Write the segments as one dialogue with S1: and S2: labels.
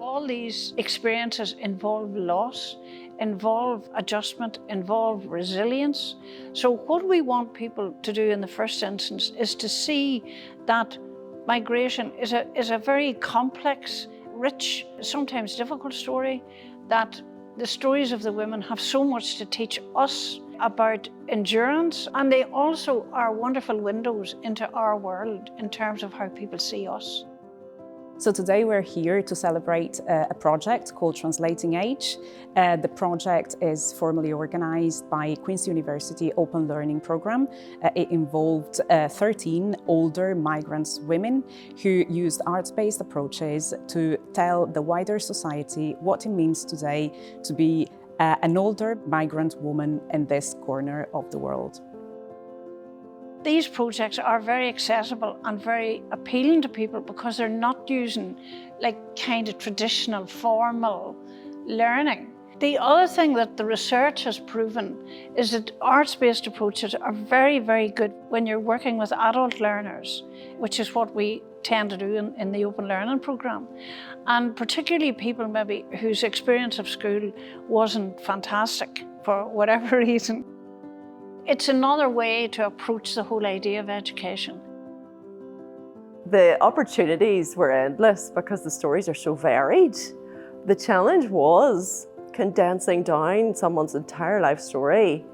S1: All these experiences involve loss, involve adjustment, involve resilience. So what we want people to do in the first instance is to see that migration is a very complex, rich, sometimes difficult story, that the stories of the women have so much to teach us about endurance, and they also are wonderful windows into our world in terms of how people see us.
S2: So today we're here to celebrate a project called Translating Age. The project is formally organized by Queen's University Open Learning Program. It involved 13 older migrant women who used arts-based approaches to tell the wider society what it means today to be an older migrant woman in this corner of the world.
S1: These projects are very accessible and very appealing to people because they're not using like kind of traditional formal learning. The other thing that the research has proven is that arts-based approaches are very, very good when you're working with adult learners, which is what we tend to do in the Open Learning Programme. And particularly people maybe whose experience of school wasn't fantastic for whatever reason. It's another way to approach the whole idea of education.
S3: The opportunities were endless because the stories are so varied. The challenge was condensing down someone's entire life story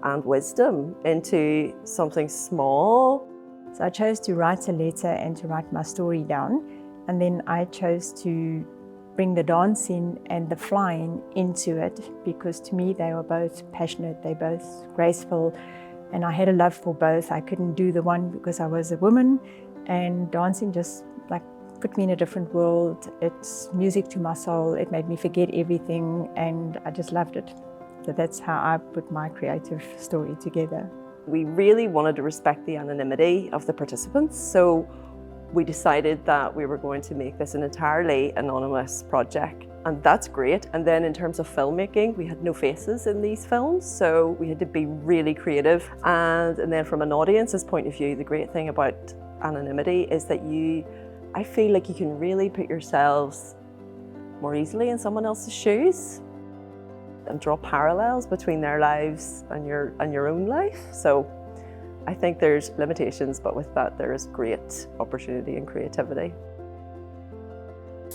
S3: and wisdom into something small.
S4: So I chose to write a letter and to write my story down, and then I chose to bring the dancing and the flying into it, because to me they were both passionate, they're both graceful, and I had a love for both. I couldn't do the one because I was a woman, and dancing just like put me in a different world. It's music to my soul, it made me forget everything, and I just loved it. So that's how I put my creative story together.
S3: We really wanted to respect the anonymity of the participants, so we decided that we were going to make this an entirely anonymous project, and that's great. And then in terms of filmmaking, we had no faces in these films, so we had to be really creative. And then from an audience's point of view, the great thing about anonymity is that I feel like you can really put yourselves more easily in someone else's shoes and draw parallels between their lives and your own life. So I think there's limitations, but with that there is great opportunity and creativity.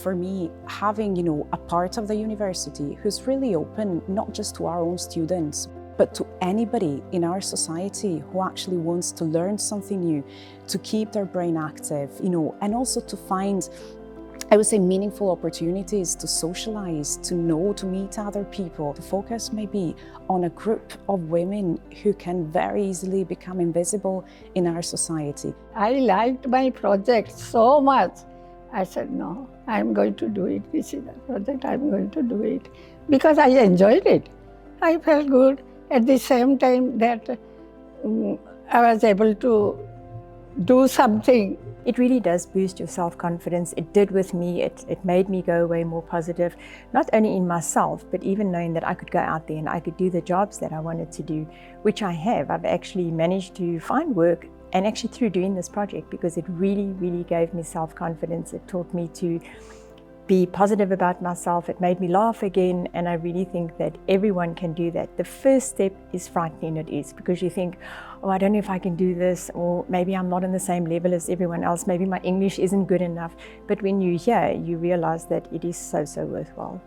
S2: For me, having a part of the university who's really open not just to our own students, but to anybody in our society who actually wants to learn something new, to keep their brain active, and also to find, I would say, meaningful opportunities to socialize, to know, to meet other people, to focus maybe on a group of women who can very easily become invisible in our society.
S5: I liked my project so much. I said, no, I'm going to do it. This is the project, I'm going to do it. Because I enjoyed it. I felt good. At the same time that I was able to do something.
S4: It really does boost your self-confidence. It did with me. It made me go away more positive, not only in myself, but even knowing that I could go out there and I could do the jobs that I wanted to do, which I have. I've actually managed to find work, and actually through doing this project, because it really, really gave me self-confidence. It taught me to be positive about myself. It made me laugh again, and I really think that everyone can do that. The first step is frightening, it is, because you think, oh, I don't know if I can do this, or maybe I'm not on the same level as everyone else, maybe my English isn't good enough. But when you're here, you realize that it is so, so worthwhile.